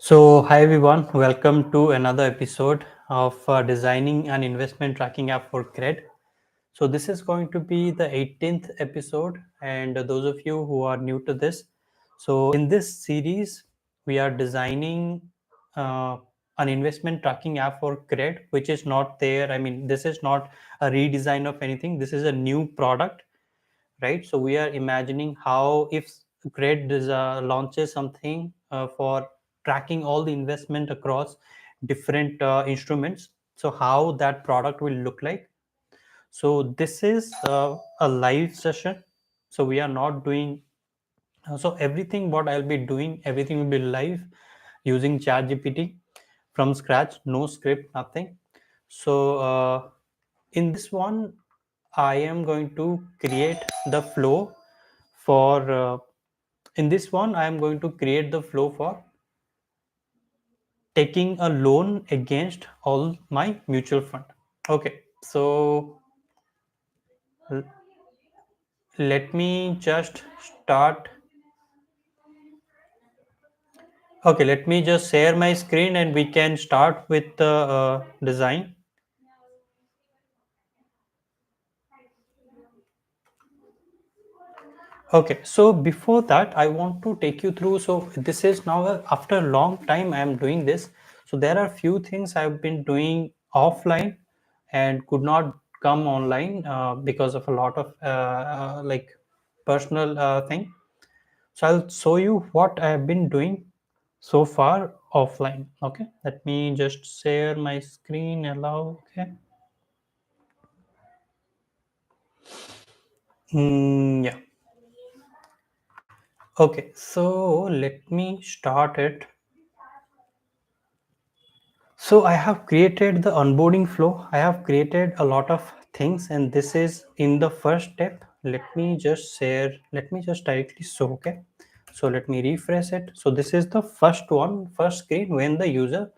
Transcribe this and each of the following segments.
So, hi everyone, welcome to another episode of designing an investment tracking app for CRED. So, this is going to be the 18th episode, and those of you who are new to this, so in this series, we are designing uh, an investment tracking app for CRED, which is not there. I mean, this is not a redesign of anything, this is a new product, right? So we are imagining how if CRED launches something for tracking all the investment across different instruments, so how that product will look like. So this is a live session, so we are not doing so everything what I'll be doing, everything will be live using ChatGPT from scratch, no script, nothing. So in this one, I am going to create the flow for in this one I am going to create the flow for taking a loan against all my mutual fund. Okay, so l- let me just start. Okay, let me just share my screen and we can start with the design. Okay, so before that, I want to take you through. So this is now after a long time I am doing this. So there are few things I've been doing offline and could not come online because of a lot of like personal thing. So I'll show you what I have been doing so far offline. Okay, let me just share my screen. Allow. Okay. Yeah. Okay. So let me start it. So I have created the onboarding flow. I have created a lot of things, and this is in the first step. Let me just share, let me just directly show. Okay. So let me refresh it. So this is the first one, first screen when the user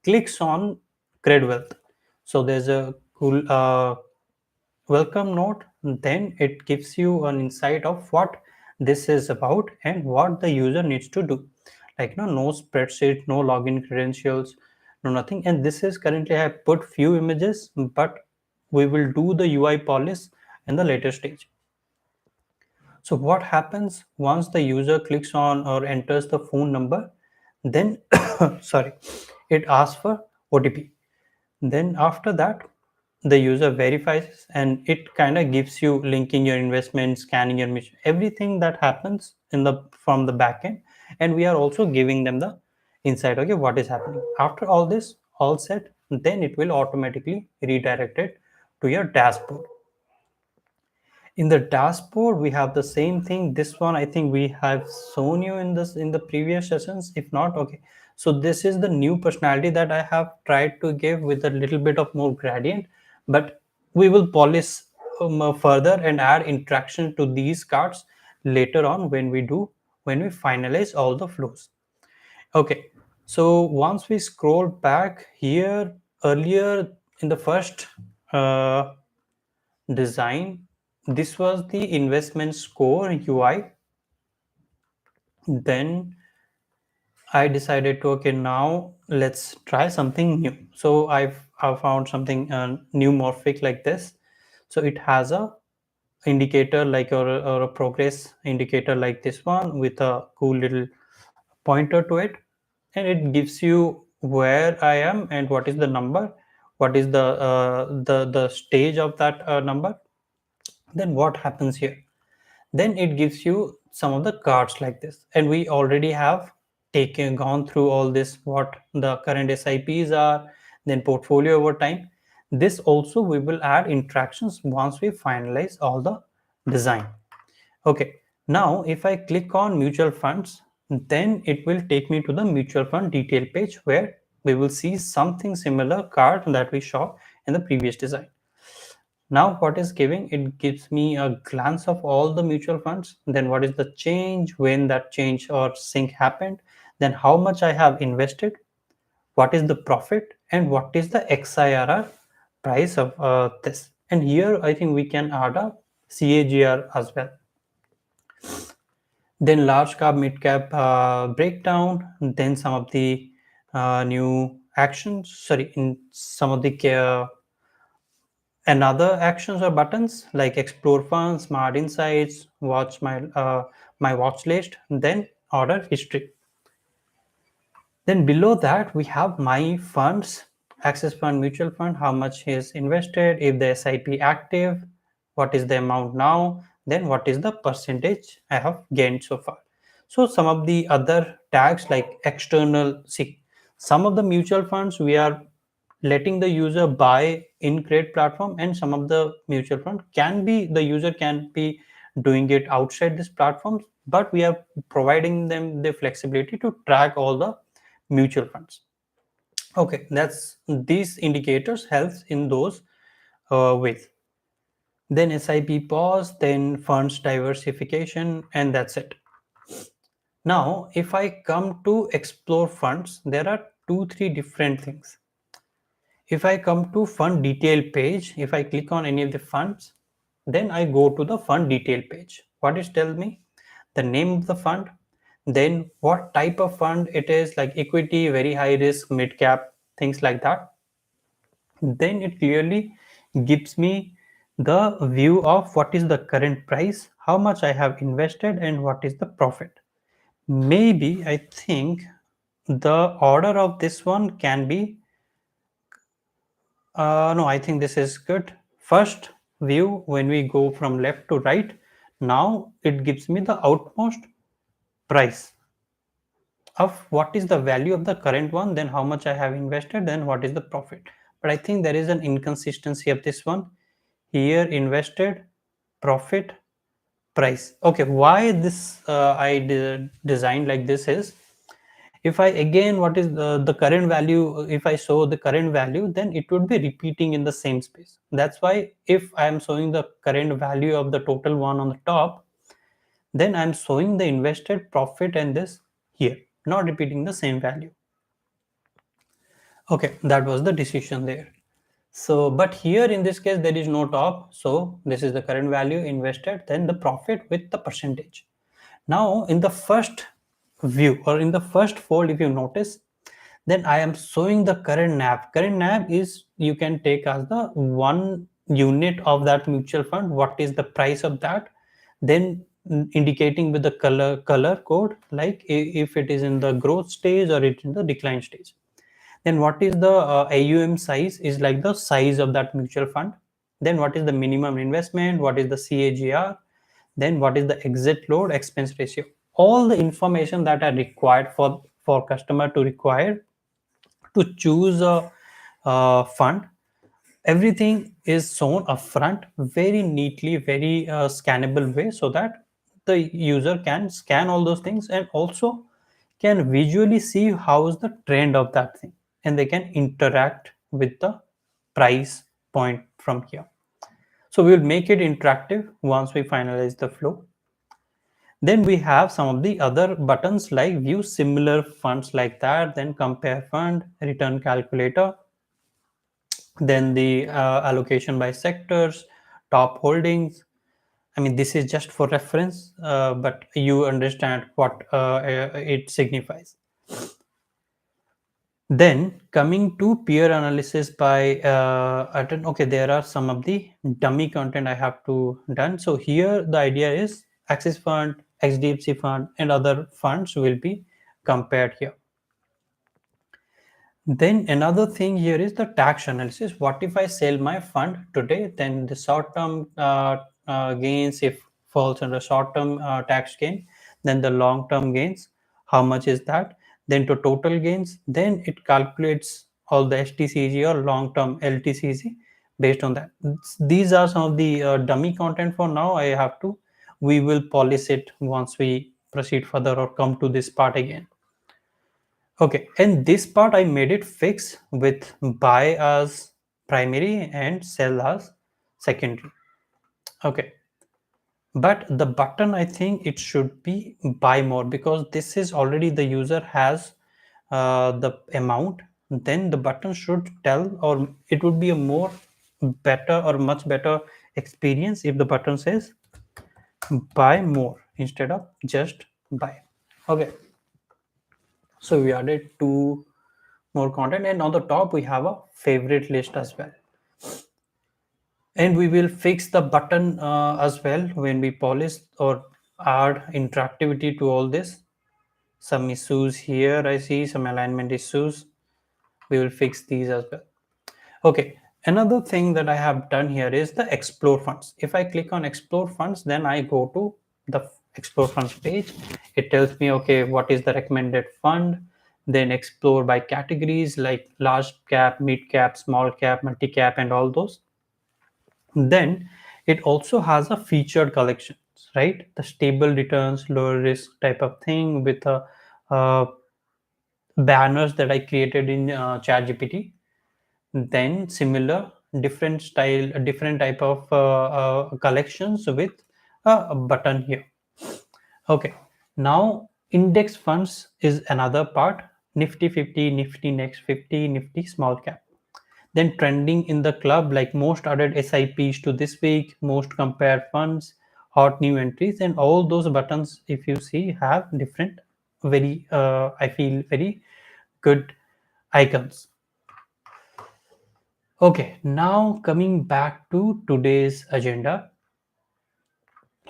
clicks on CRED Wealth. So there's a cool welcome note, then it gives you an insight of what this is about and what the user needs to do, like no spreadsheet, no login credentials, no nothing. And this is currently I have put few images, but we will do the UI polish in the later stage. So what happens once the user clicks on or enters the phone number, then sorry, it asks for OTP. Then after that, the user verifies and it kind of gives you linking your investment, scanning your mission, everything that happens in the from the backend. And we are also giving them the insight, okay, what is happening. After all this, all set, then it will automatically redirect it to your dashboard. In the dashboard we have the same thing. This one I think we have shown you in this in the previous sessions, if not. Okay, so this is the new personality that I have tried to give with a little bit of more gradient, but we will polish further and add interaction to these cards later on when we finalize all the flows. Okay, so once we scroll back here, earlier in the first uh, design, this was the investment score UI. Then I decided to, okay, now let's try something new. So I've found something new morphic like this. So it has a indicator like or a progress indicator like this one with a cool little pointer to it, and it gives you where I am and what is the number, what is the stage of that number. Then what happens here? Then it gives you some of the cards like this, and we already have taken gone through all this, what the current SIPs are, then portfolio over time. This also we will add interactions once we finalize all the design. Okay, now if I click on mutual funds, then it will take me to the mutual fund detail page where we will see something similar card that we saw in the previous design. Now what is giving? It gives me a glance of all the mutual funds, then what is the change, when that change or sync happened, then how much I have invested, what is the profit, and what is the XIRR price of this. And here I think we can add a CAGR as well. Then large cap, mid cap breakdown, then some of the new actions, sorry, in some of the another actions or buttons like explore funds, smart insights, watch my watch list, then order history. Then below that we have my funds, access fund, mutual fund, how much is invested, if the SIP active, what is the amount now, then what is the percentage I have gained so far. So some of the other tags like external, see, some of the mutual funds we are letting the user buy in CRED platform, and some of the mutual fund can be the user can be doing it outside this platform, but we are providing them the flexibility to track all the mutual funds. Okay, that's these indicators helps in those ways. Then SIP pause, then funds diversification, and that's it. Now if I come to explore funds, there are 2-3 different things. If I come to fund detail page, if I click on any of the funds, then I go to the fund detail page. What it tells me? The name of the fund, then what type of fund it is, like equity, very high risk, mid cap, things like that. Then it clearly gives me the view of what is the current price, how much I have invested, and what is the profit. Maybe I think the order of this one can be no, I think this is good. First view, when we go from left to right, now it gives me the outmost price of what is the value of the current one, then how much I have invested, then what is the profit. But I think there is an inconsistency of this one. Here invested, profit, price. Okay, why this I designed like this is, if I again what is the current value, if I show the current value, then it would be repeating in the same space. That's why if I am showing the current value of the total one on the top, then I'm showing the invested, profit, and this here, not repeating the same value. Okay, that was the decision there. So but here in this case there is no top, so this is the current value invested, then the profit with the percentage. Now in the first view or in the first fold, if you notice, then I am showing the current NAV. Current NAV is, you can take as the one unit of that mutual fund, what is the price of that, then indicating with the color code, like if it is in the growth stage or it in the decline stage. Then what is the AUM size, is like the size of that mutual fund. Then what is the minimum investment, what is the CAGR, then what is the exit load, expense ratio. All the information that are required for customer to require to choose a fund, everything is shown upfront very neatly, very scannable way, so that the user can scan all those things and also can visually see how is the trend of that thing, and they can interact with the price point from here. So we will make it interactive once we finalize the flow. Then we have some of the other buttons like view similar funds like that, then compare fund, return calculator, then the allocation by sectors, top holdings. I mean, this is just for reference, but you understand what it signifies. Then coming to peer analysis by okay, there are some of the dummy content I have to done. So here the idea is Axis Fund, HDFC Fund, and other funds will be compared here. Then another thing here is the tax analysis. What if I sell my fund today? Then the short-term gains, if falls under short-term tax gain, then the long-term gains, how much is that? Then to total gains, then it calculates all the STCG or long-term LTCG based on that. These are some of the dummy content for now. We will polish it once we proceed further or come to this part again. Okay, and this part I made it fix with buy as primary and sell as secondary. Okay, but the button, I think it should be buy more, because this is already the user has the amount. Then the button should tell, or it would be a more better or much better experience if the button says buy more instead of just buy. Okay, so we added two more content, and on the top we have a favorite list as well, and we will fix the button as well when we polish or add interactivity to all this. Some issues here, I see some alignment issues, we will fix these as well. Okay, another thing that I have done here is the explore funds. If I click on explore funds, then I go to the explore funds page. It tells me, okay, what is the recommended fund, then explore by categories like large cap, mid cap, small cap, multi cap, and all those. Then it also has a featured collections, right? The stable returns, lower risk type of thing with a banners that I created in ChatGPT. Then similar different style, different type of collections with a button here. Okay, now index funds is another part. Nifty 50, Nifty Next 50, Nifty Small Cap. Then trending in the club, like most added SIPs to this week, most compared funds, hot new entries, and all those buttons, if you see, have different, very, I feel, very good icons. Okay, now coming back to today's agenda.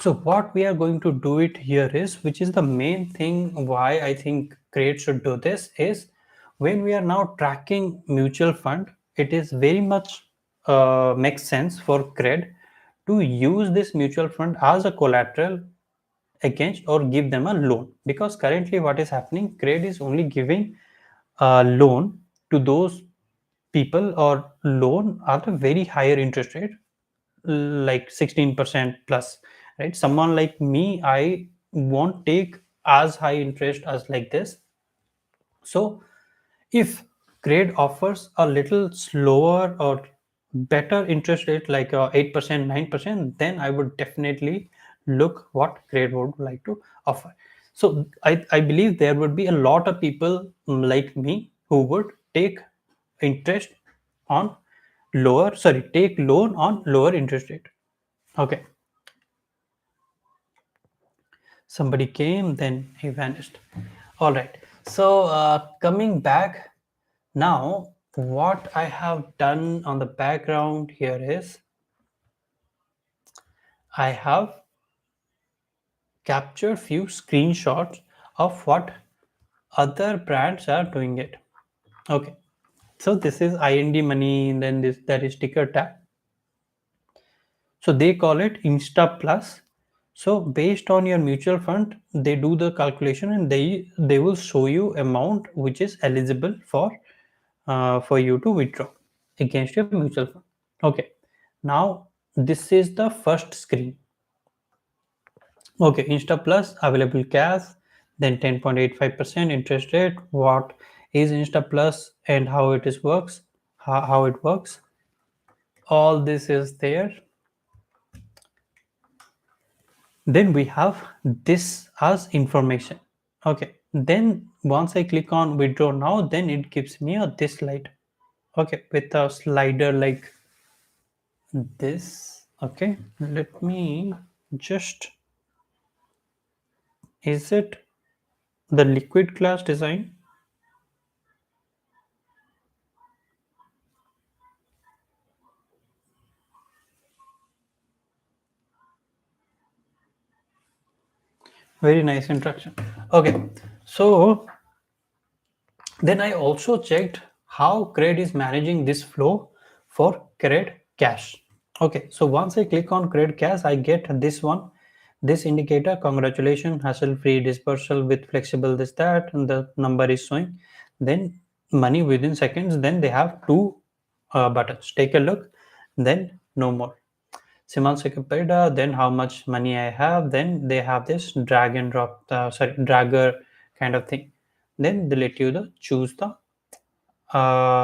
So what we are going to do it here is, which is the main thing why I think CRED should do this, is when we are now tracking mutual fund, it is very much makes sense for CRED to use this mutual fund as a collateral against or give them a loan, because currently what is happening, CRED is only giving a loan to those people or loan at a very higher interest rate, like 16% plus, right? Someone like me, I won't take as high interest as like this. So if grade offers a little slower or better interest rate like 8%, 9%, then I would definitely look what grade would like to offer. So I believe there would be a lot of people like me who would take interest on lower, sorry, take loan on lower interest rate. Okay, somebody came, then he vanished. All right, so coming back now, what I have done on the background here is I have captured few screenshots of what other brands are doing it. Okay, so this is IND money, and then this, that is ticker tab. So they call it Insta Plus. So based on your mutual fund, they do the calculation, and they will show you amount which is eligible for you to withdraw against your mutual fund. Okay, now this is the first screen. Okay, Insta Plus available cash, then 10.85% interest rate. What is Insta Plus and how it is works? How it works? All this is there. Then we have this as information. Okay, then once I click on withdraw now, then it gives me a this slide. Okay, with a slider like this. Okay, let me just, is it the liquid class design? Very nice introduction. Okay, so then I also checked how CRED is managing this flow for CRED cash. Okay, so once I click on CRED cash, I get this one, this indicator. Congratulations, hassle-free disbursal with flexible this that, and the number is showing. Then money within seconds. Then they have two buttons. Take a look. Then no more. Siman then how much money I have, then they have this drag and drop, dragger kind of thing. Then they let you choose the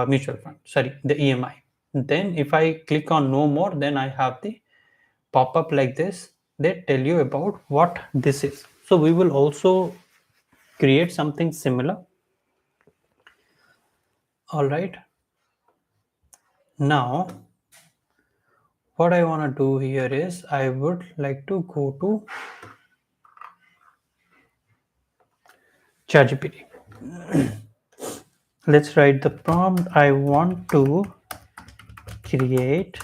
mutual fund, sorry, the EMI. Then if I click on no more, then I have the pop up like this. They tell you about what this is. So we will also create something similar. All right. Now, what I want to do here is I would like to go to ChatGPT. Let's write the prompt. I want to create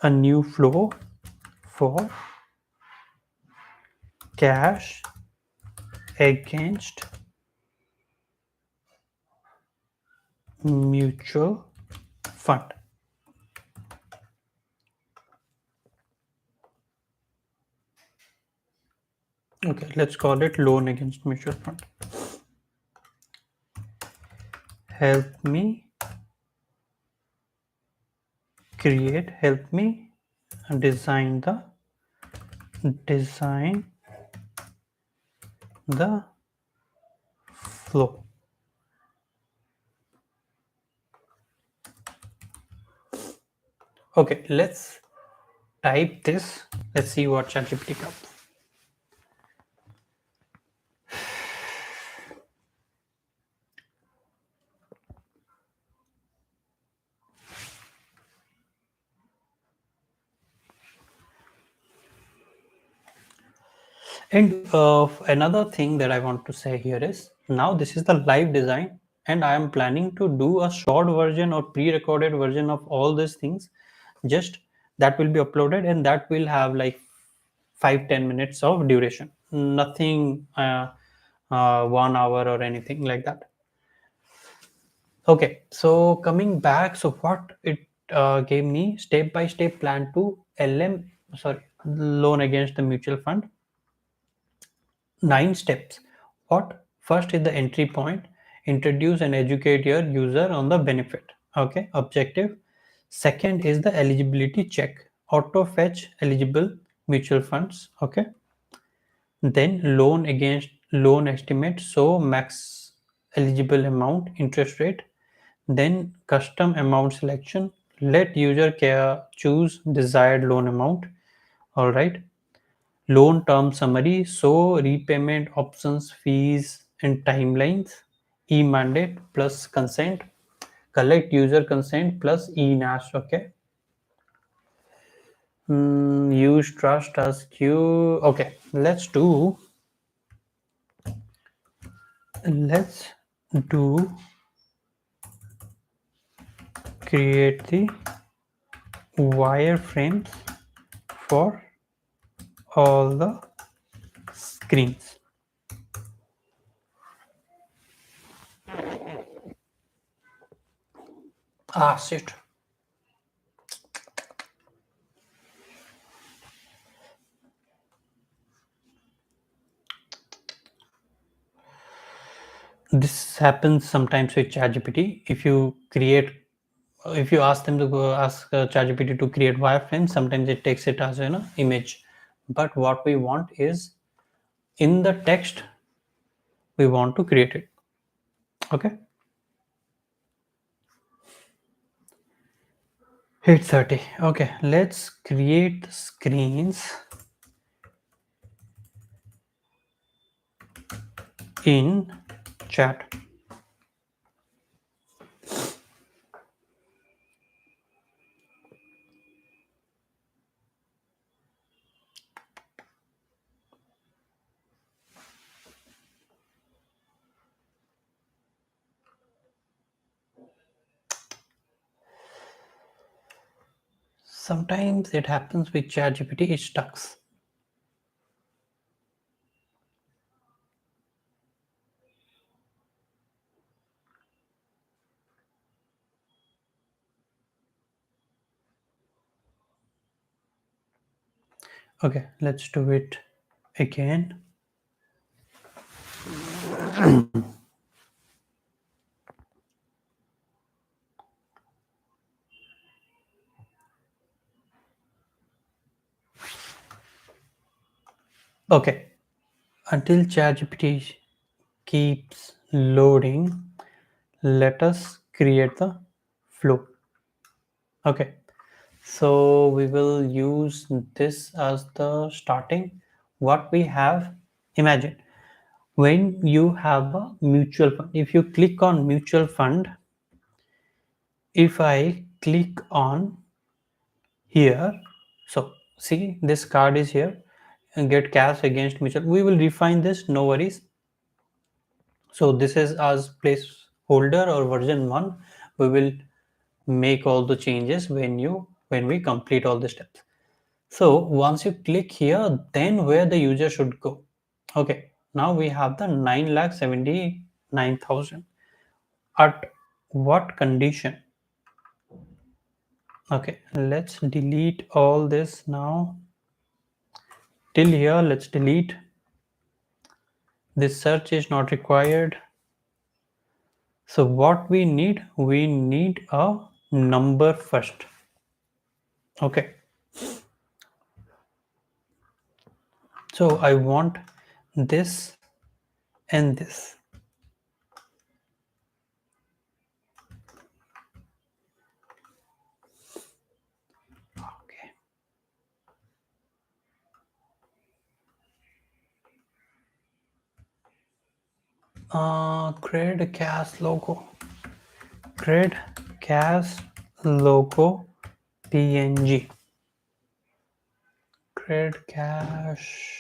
a new flow for cash against mutual fund. Okay, let's call it loan against mutual fund. Help me help me design design the flow. Okay, let's type this. Let's see what ChatGPT comes. And another thing that I want to say here is now this is the live design, and I am planning to do a short version or pre-recorded version of all these things. Just that will be uploaded, and that will have like 5-10 minutes of duration. Nothing 1 hour or anything like that. Okay, so coming back, so what it gave me step by step plan to loan against the mutual fund. 9 steps. What? First is the entry point. Introduce and educate your user on the benefit. Okay, objective. Second is the eligibility check. Auto fetch eligible mutual funds. Okay. Then loan against loan estimate. So max eligible amount, interest rate. Then custom amount selection. Let user care choose desired loan amount. All right. Loan term summary, so repayment options, fees, and timelines. E-mandate plus consent. Collect user consent plus e-NAS. Okay. Use trust as Q. Okay. Let's do create the wireframes for all the screens. Ah, shit. This happens sometimes with ChatGPT. If you ask them to go ask ChatGPT to create wireframe, sometimes it takes it as image. But what we want is in the text, we want to create it. Okay. 8:30. Okay, let's create screens in chat. Sometimes it happens with ChatGPT, it stucks. Okay, let's do it again. Okay, until ChatGPT keeps loading, let us create the flow. Okay, so we will use this as the starting. What we have, imagine when you have a mutual fund. If you click on mutual fund, if I click on here, so see this card is here, get cash against mutual. We will refine this, no worries. So this is as placeholder or version 1. We will make all the changes when we complete all the steps. So once you click here, then where the user should go. Okay, now we have the 9,79,000. At what condition? Okay, let's delete all this now. Till here, let's delete. This search is not required. So what we need a number first. Okay, so I want this and this. Okay. CRED CAS logo. CRED CAS logo PNG. CRED cash.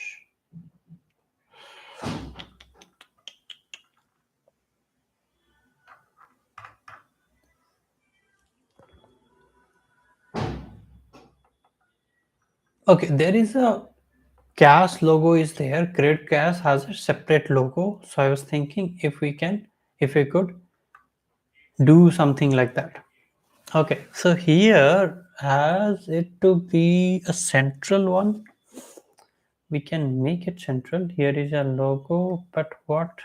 Okay, there is a CAS logo is there. CRED CAS has a separate logo. So I was thinking if we could do something like that. Okay, so here has it to be a central one. We can make it central. Here is a logo, but what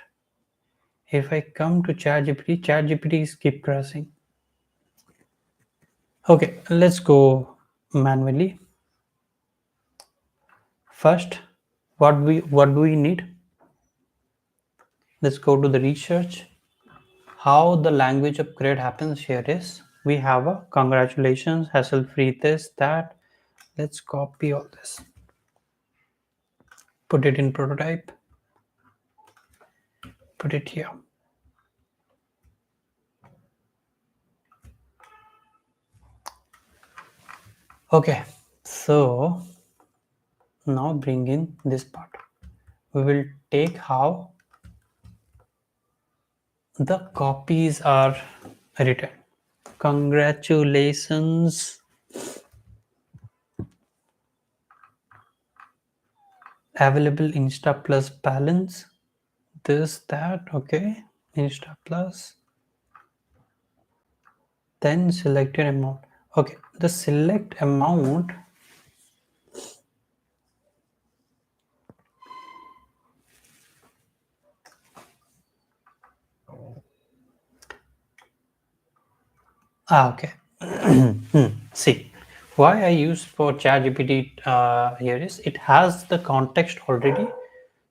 if I come to ChatGPT? ChatGPT is keep crashing. Okay, let's go manually. First, what do we need? Let's go to the research. How the language upgrade happens here is we have a congratulations, hassle-free this, that. Let's copy all this. Put it in prototype. Put it here. Okay, so now bring in this part. We will take how the copies are written. Congratulations. Available Insta Plus balance. This, that, okay. Insta Plus. Then selected amount. Okay, the select amount. Okay. See, why I use for ChatGPT here is it has the context already.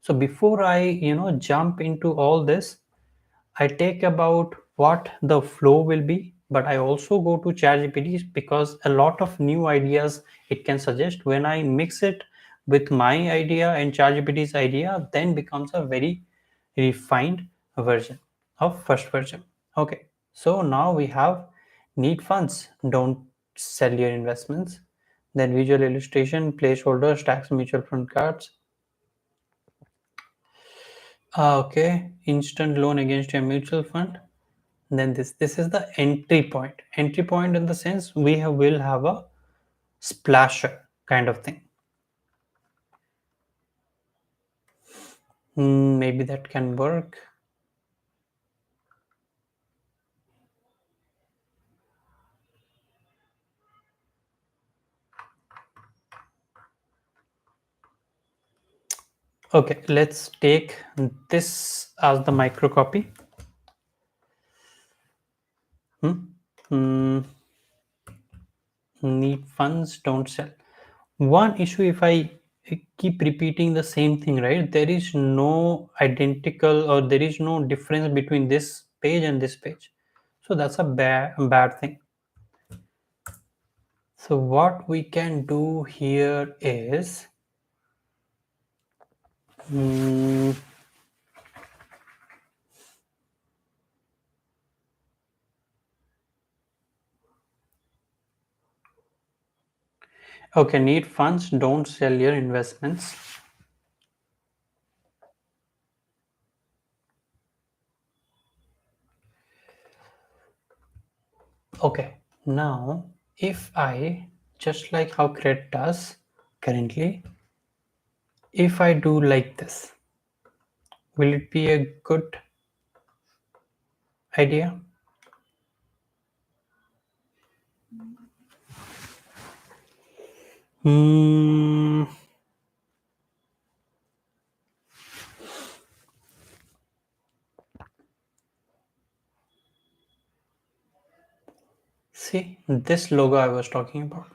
So before I jump into all this, I take about what the flow will be, but I also go to ChatGPT because a lot of new ideas it can suggest. When I mix it with my idea and ChatGPT's idea, then becomes a very refined version of first version. Okay, so now we have need funds, don't sell your investments. Then visual illustration, placeholder, stacks, mutual fund cards. Okay, instant loan against your mutual fund. Then this is the entry point in the sense will have a splasher kind of thing. Maybe that can work. Okay, let's take this as the micro copy. Need funds, don't sell. One issue, if I keep repeating the same thing, right, there is no identical or there is no difference between this page and this page, so that's a bad thing. So what we can do here is okay, need funds, don't sell your investments. Okay, now if I, just like how CRED does currently, if I do like this, will it be a good idea? Hmm. See, this logo I was talking about.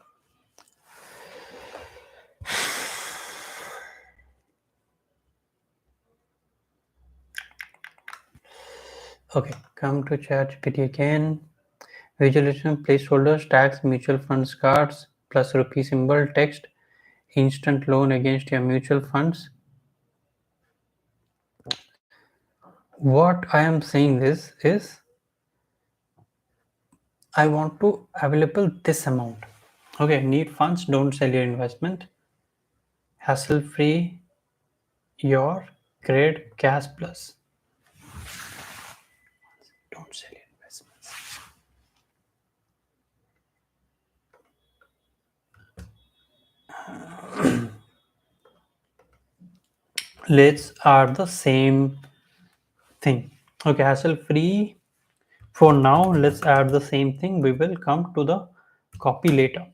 Okay, come to ChatGPT again. Visualization placeholders, tax, mutual funds cards, plus rupee symbol, text, instant loan against your mutual funds. What I am saying is I want to available this amount. Okay, need funds, don't sell your investment. Hassle free your CRED cash plus. Don't sell your investments. Let's add the same thing. Okay, hassle free for now. Let's add the same thing. We will come to the copy later.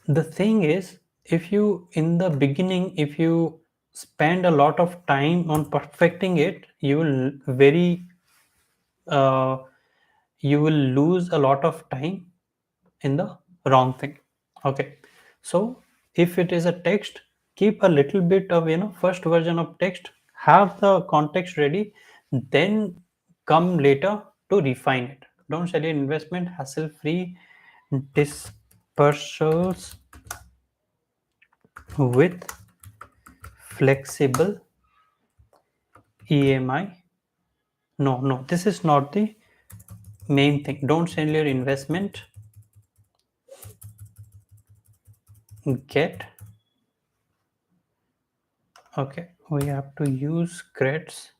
The thing is, if you in the beginning, if you spend a lot of time on perfecting it, you will uh, you will lose a lot of time in the wrong thing. Okay, so if it is a text, keep a little bit of first version of text, have the context ready, then come later to refine it. Don't sell your investment, hassle free disbursals with flexible EMI. No, this is not the main thing. Don't sell your investment, get. Okay, we have to use CRED's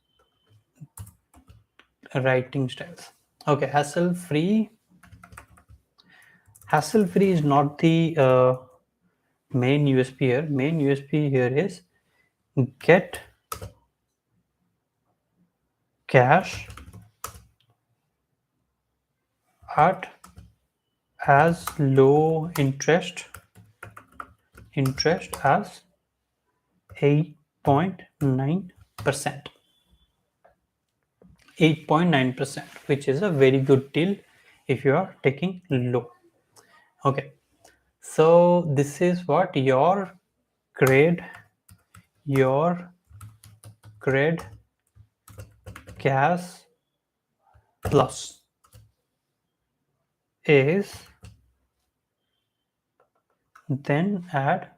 writing styles. Okay, hassle free is not the main USP here. Main USP here is get cash at as low interest as 8.9%. 8.9%, which is a very good deal if you are taking low. Okay, so this is what grade your CRED cash plus is, then add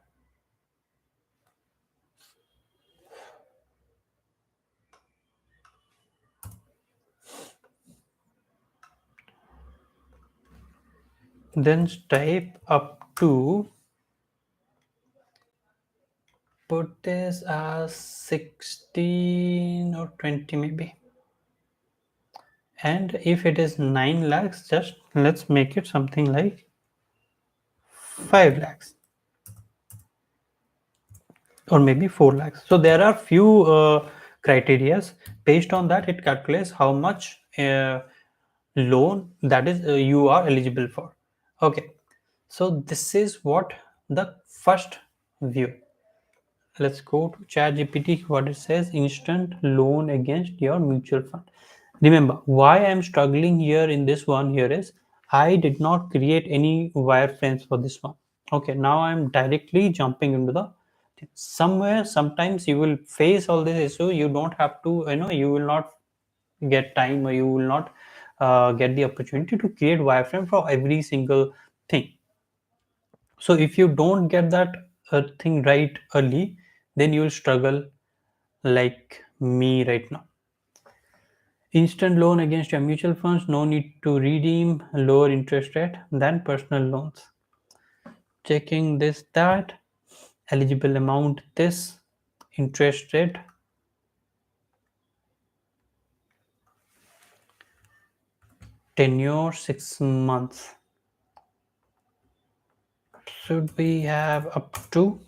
then type up to, put this as 16 or 20 maybe, and if it is 9 lakhs, just let's make it something like 5 lakhs or maybe 4 lakhs. So there are few criterias. Based on that, it calculates how much loan that is you are eligible for. Okay, so this is what the first view. Let's go to ChatGPT. What it says: instant loan against your mutual fund. Remember, why I'm struggling here in this one here is I did not create any wireframes for this one. Okay, now I'm directly jumping into the somewhere. Sometimes you will face all this issue. You don't have to, you will not get time, or you will not get the opportunity to create wireframe for every single thing. So if you don't get that thing right early, then you will struggle like me right now. Instant loan against your mutual funds, no need to redeem, lower interest rate than personal loans. Checking this, that, eligible amount, this, interest rate. tenure 6 months. Should we have up to?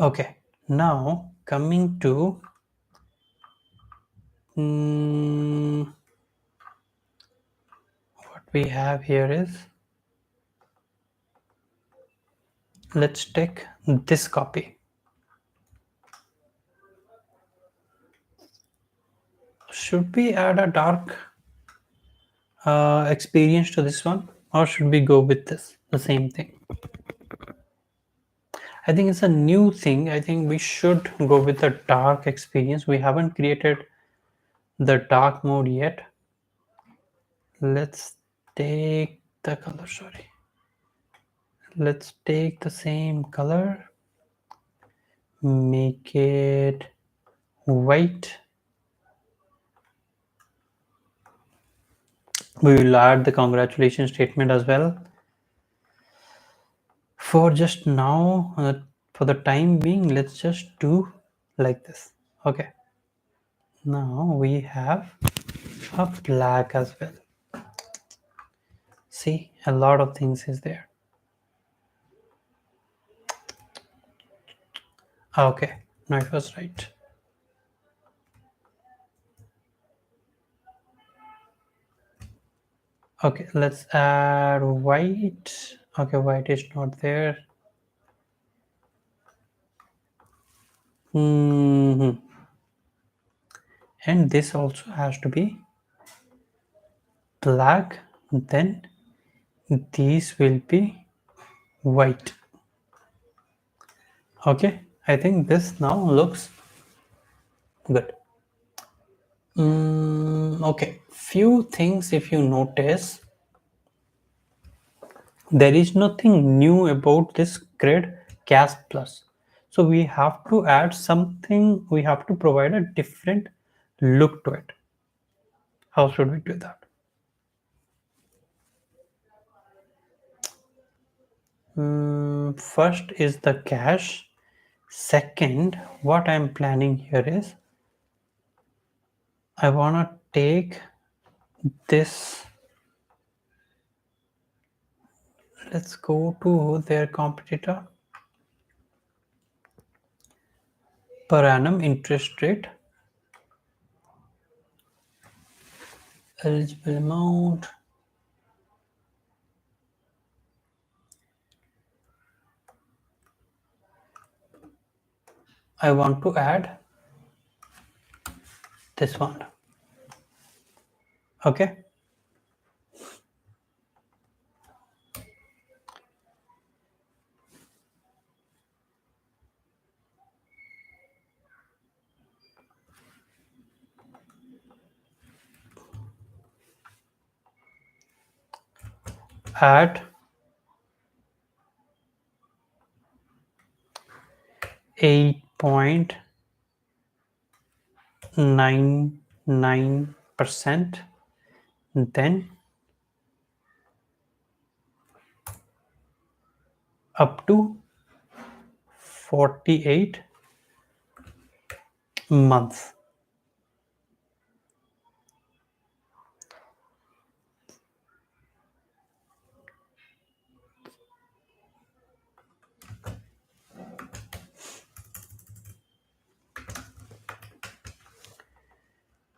Okay, now coming to what we have here is, let's take this copy. Should we add a dark experience to this one, or should we go with this, the same thing? I think it's a new thing. I think we should go with the dark experience. We haven't created the dark mode yet. Let's take the color, sorry. Let's take the same color, make it white. We will add the congratulations statement as well. For just now, for the time being, let's just do like this. Okay, now we have a black as well. See, a lot of things is there. Okay, no, it was right. Okay, let's add white. Okay, white is not there. And this also has to be black, then these will be white. Okay, I think this now looks good. Okay, few things if you notice, there is nothing new about this CRED CAS plus. So we have to add something, we have to provide a different look to it. How should we do that? First is the cash. Second, what I'm planning here is I want to take this. Let's go to their competitor. Per annum interest rate, eligible amount. I want to add this one. Okay. Add 8.99%, then up to 48 months.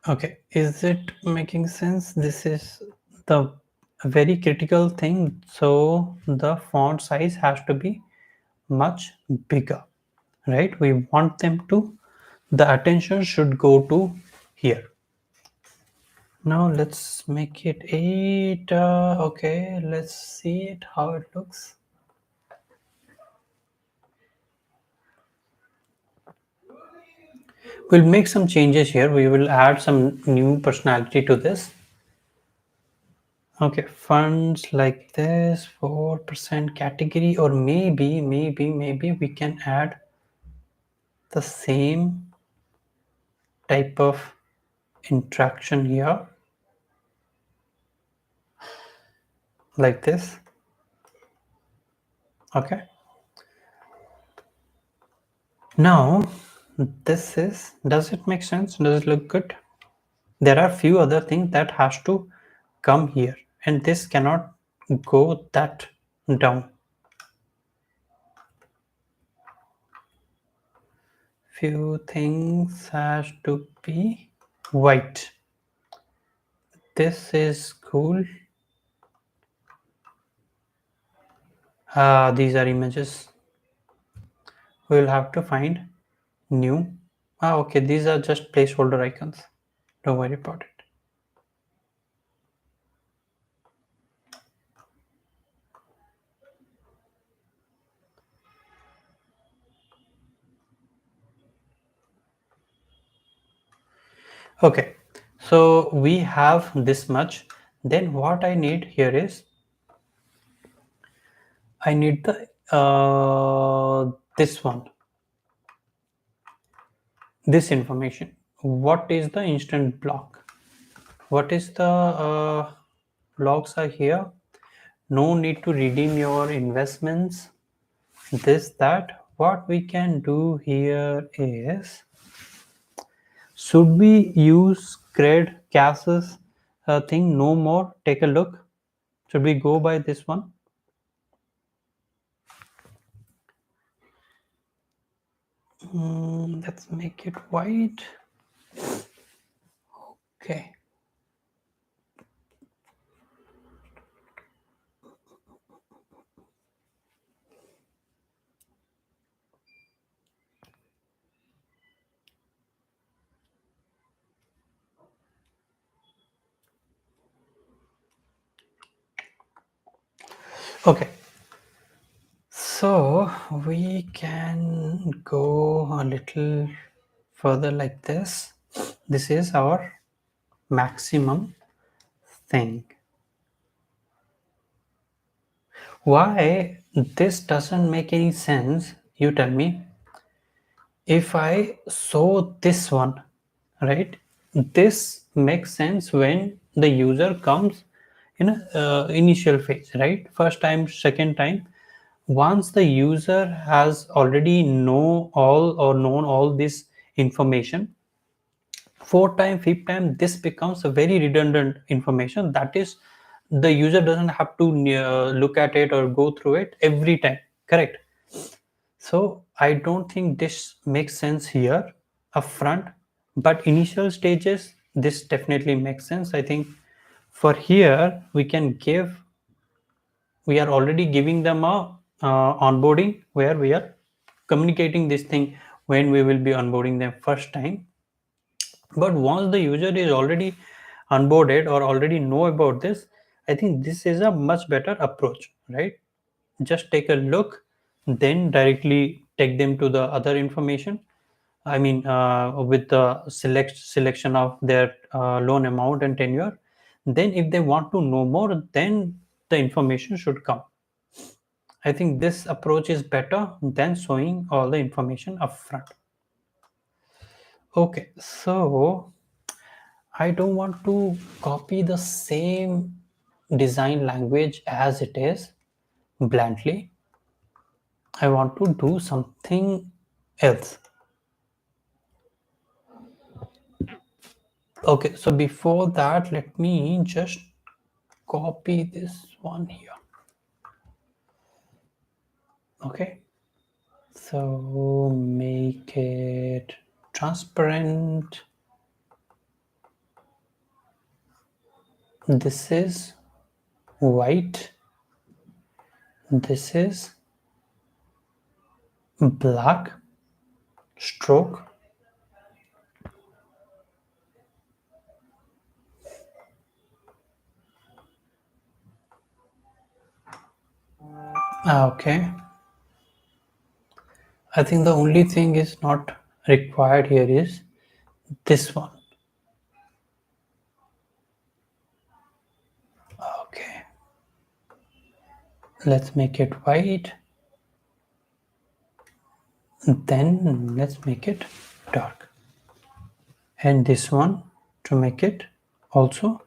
Okay, is it making sense? This is the very critical thing. So the font size has to be much bigger, right? We want them to, the attention should go to here. Now let's make it 8. Okay, let's see it how it looks. We'll make some changes here. We will add some new personality to this. Okay, funds like this, 4% category, or maybe we can add the same type of interaction here, like this. Okay. Now this is, does it make sense? Does it look good? There are few other things that has to come here, and this cannot go that down. Few things has to be white. This is cool. These are images. We will have to find new. Okay, these are just placeholder icons. Don't worry about it. Okay, so we have this much. Then what I need here is, I need the this one, this information. What is the instant block? What is the blocks are here? No need to redeem your investments. This, that. What we can do here is, should we use CRED CAS's thing? No more. Take a look. Should we go by this one? Let's make it white. Okay. Okay. So we can go a little further like this. This is our maximum thing. Why this doesn't make any sense? You tell me. If I show this one, right? This makes sense when the user comes in a initial phase, right? First time, second time. Once the user has already known all this information, fourth time, fifth time, this becomes a very redundant information. That is, the user doesn't have to look at it or go through it every time. Correct. So I don't think this makes sense here upfront, but initial stages, this definitely makes sense. I think for here we can give, we are already giving them a onboarding where we are communicating this thing when we will be onboarding them first time. But once the user is already onboarded or already know about this, I think this is a much better approach, right? Just take a look, then directly take them to the other information. I mean, with the selection of their loan amount and tenure. Then if they want to know more, then the information should come. I think this approach is better than showing all the information upfront. Okay, so I don't want to copy the same design language as it is blindly. I want to do something else. Okay, so before that, let me just copy this one here. Okay, so make it transparent. This is white. This is black stroke. Okay, I think the only thing is not required here is this one. Okay, let's make it white. Then let's make it dark. And this one to make it also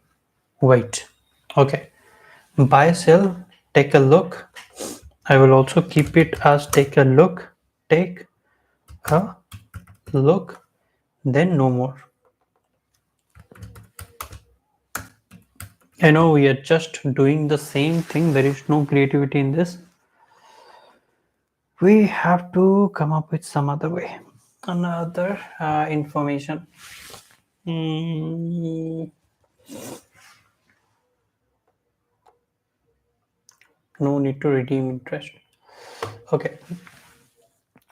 white. Okay, buy sell, take a look. I will also keep it as take a look, take a look, then no more. I know we are just doing the same thing. There is no creativity in this. We have to come up with some other way. Another information. Mm, no need to redeem interest. Okay.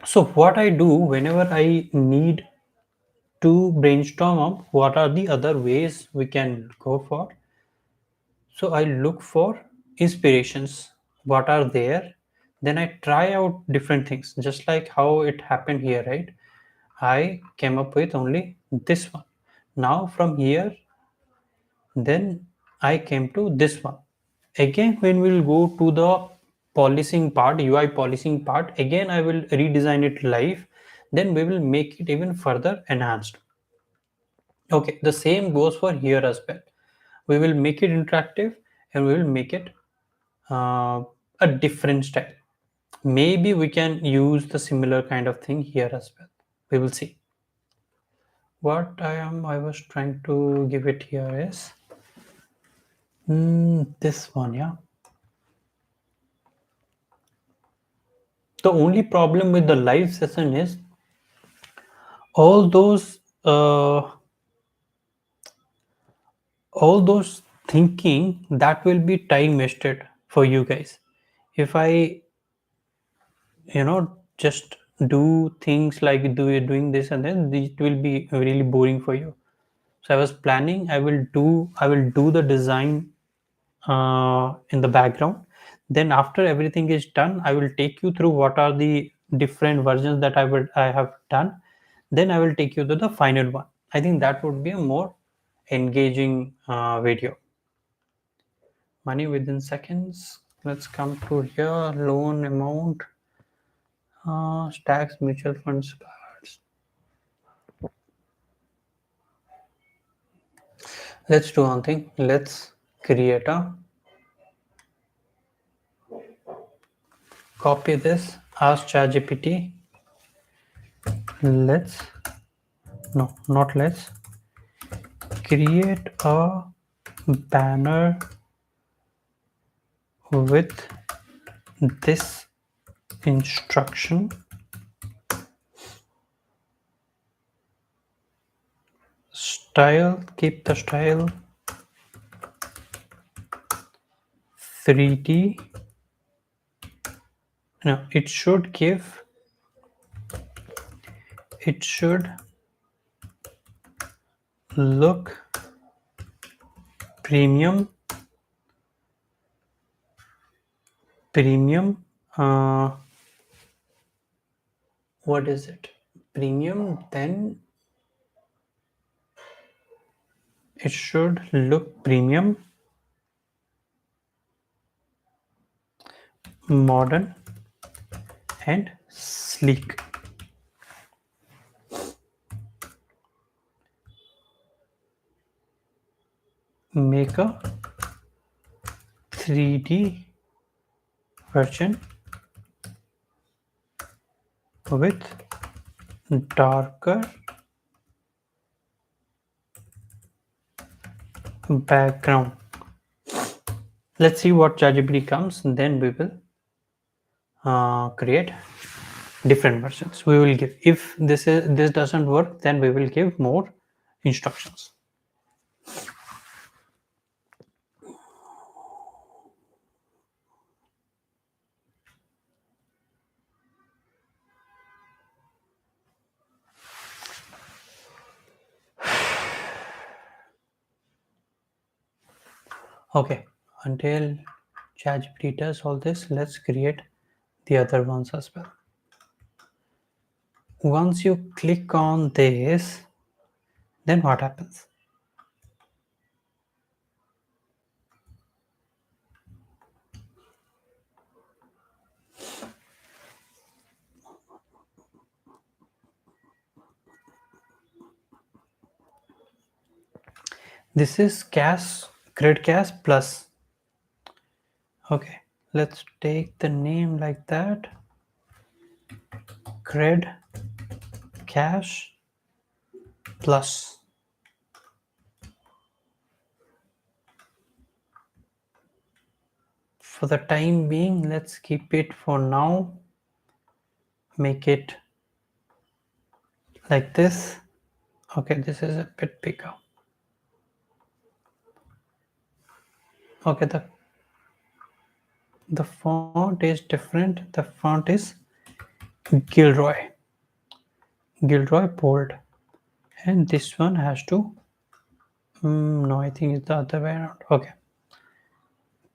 So what I do whenever I need to brainstorm up what are the other ways we can go for. So I look for inspirations. What are there? Then I try out different things, just like how it happened here, right? I came up with only this one. Now from here, then I came to this one. Again, when we'll go to the polishing part, UI polishing part, again I will redesign it live. Then we will make it even further enhanced. Okay, the same goes for here as well. We will make it interactive and we will make it a different style. Maybe we can use the similar kind of thing here as well. We will see. What I was trying to give it here is this one, yeah. The only problem with the live session is all those all those thinking that will be time wasted for you guys. If I just do things like doing this and then it will be really boring for you. So I was planning I will do the design in the background. Then after everything is done, I will take you through what are the different versions that I have done. Then I will take you to the final one. I think that would be a more engaging video. Money within seconds. Let's come to here. Loan amount. Stacks mutual funds. Let's do one thing. Let's create a copy this. Ask ChatGPT. Let's no, not let's create a banner with this instruction. Style, keep the style 3D. No, it should look premium. Uh, what is it? Premium. Then it should look premium, modern, and sleek. Make a 3D version with darker background. Let's see what ChatGPT comes, and then we will create different versions. We will give, if this doesn't work, then we will give more instructions. Okay, until ChatGPT does all this, let's create the other ones as well. Once you click on this, then what happens? This is CRED plus. Okay, let's take the name like that. CRED cash plus for the time being, let's keep it for now, make it like this. Okay, this is a bit bigger. Okay, the font is different. The font is Gilroy bold, and this one has to no, I think it's the other way around. Okay,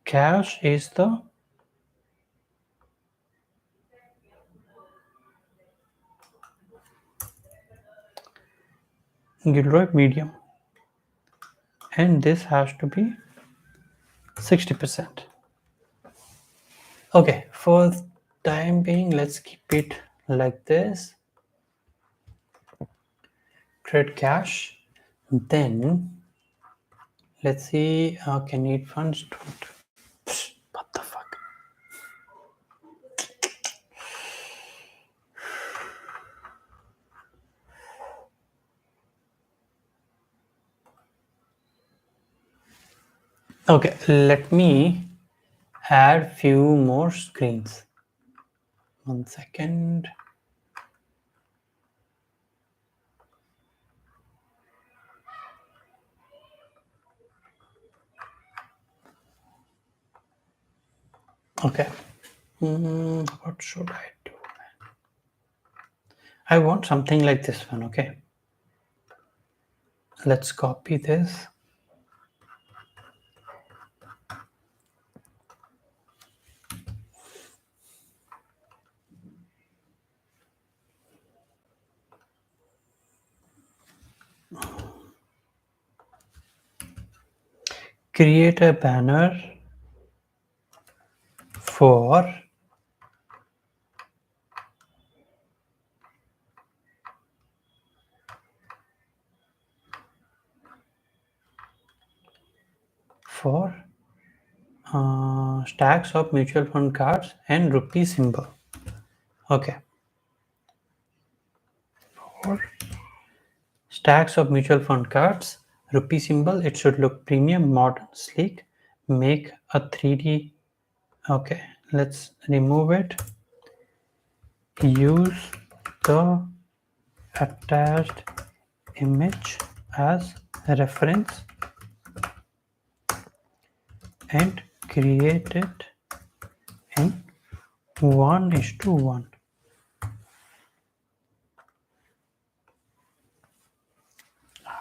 cash is the Gilroy medium, and this has to be 60%. Okay, for time being, let's keep it like this. CRED cash. Then let's see. Can need funds. What the fuck? Okay, let me add few more screens. 1 second. Okay. What should I do? I want something like this one. Okay. Let's copy this. Create a banner for stacks of mutual fund cards and rupee symbol. Okay. For stacks of mutual fund cards, rupee symbol, it should look premium, modern, sleek. Make a 3D. Okay, let's remove it. Use the attached image as a reference and create it in 1:1.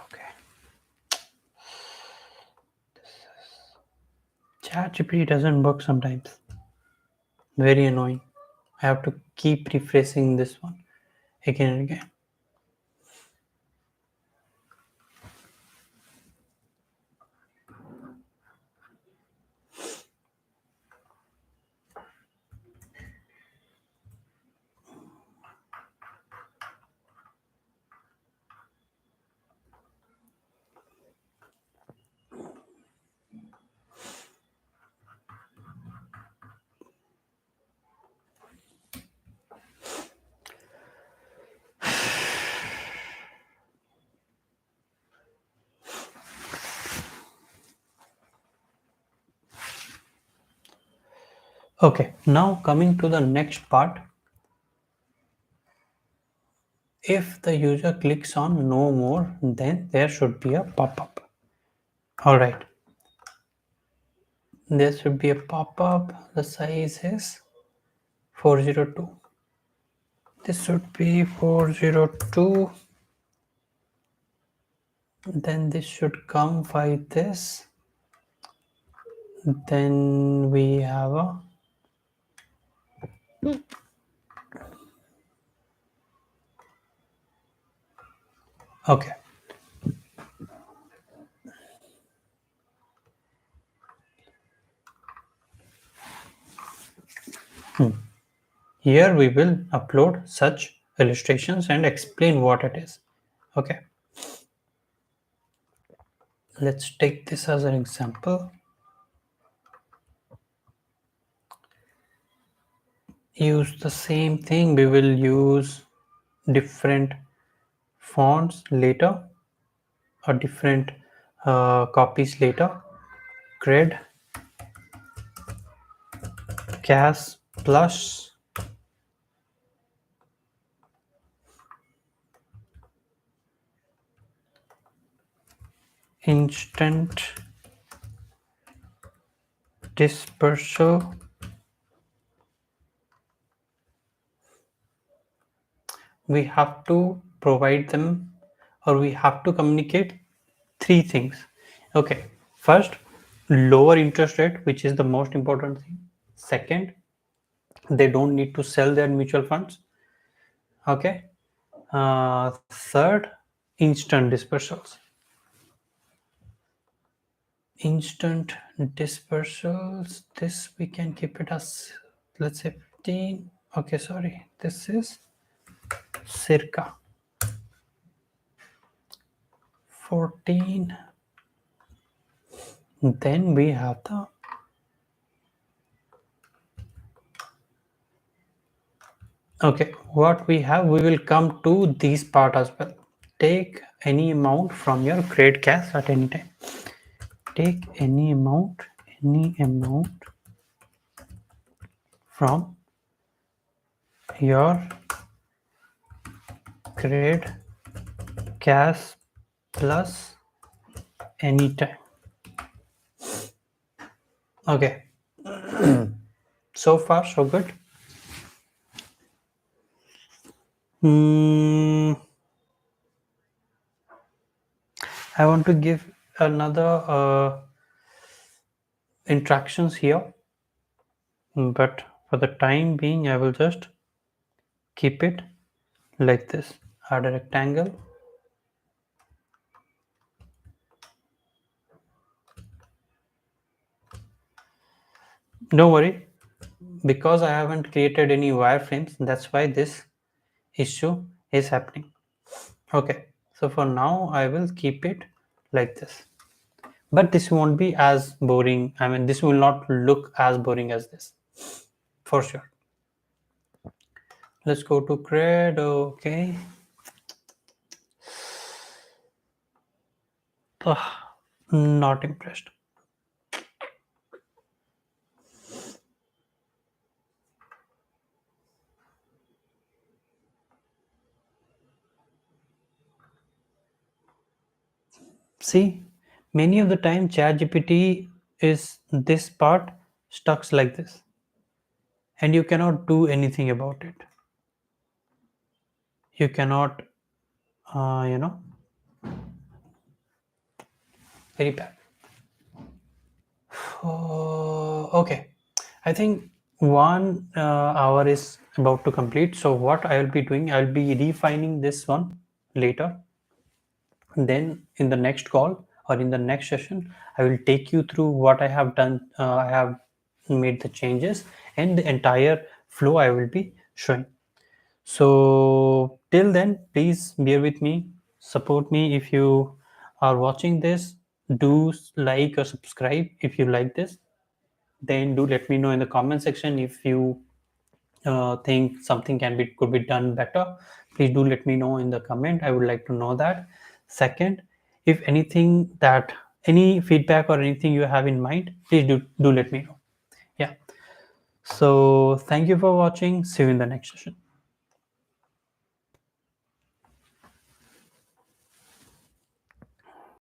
Okay. ChatGPT doesn't work sometimes. Very annoying. I have to keep refreshing this one again and again. Okay, now coming to the next part. If the user clicks on no more, then there should be a pop-up. All right. There should be a pop-up. The size is 402. This should be 402. Then this should come by this. Then we have a okay. Here we will upload such illustrations and explain what it is. Okay. Let's take this as an example. Use the same thing. We will use different fonts later or different copies later. CRED CAS plus instant dispersal. We have to provide them, or we have to communicate three things. Okay, first, lower interest rate, which is the most important thing. Second, they don't need to sell their mutual funds. Okay. Third, instant dispersals. Instant dispersals, this we can keep it as, let's say, 15. Okay, sorry, this is circa 14. Then we have the, okay, what we have, we will come to this part as well. Take any amount from your CRED cash at any time. Take any amount from your CRED cash plus anytime. Okay. So far so good. I want to give another interactions here, but for the time being I will just keep it like this. Add a rectangle. Don't worry, because I haven't created any wireframes, that's why this issue is happening. Okay, so for now I will keep it like this, but this won't be as boring. I mean, this will not look as boring as this for sure. Let's go to CRED. Okay. Ugh, not impressed. See, many of the time ChatGPT is this part stuck like this, and you cannot do anything about it. You cannot, you know, very bad. Okay, I think 1 hour is about to complete. So what I will be doing, I'll be refining this one later. Then in the next call or in the next session, I will take you through what I have done. I have made the changes, and the entire flow I will be showing. So till then, please bear with me, support me. If you are watching this, do like or subscribe if you like this. Then do let me know in the comment section if you think something could be done better. Please do let me know in the comment. I would like to know that. Second, if anything, that any feedback or anything you have in mind, please do let me know. Yeah, so thank you for watching. See you in the next session.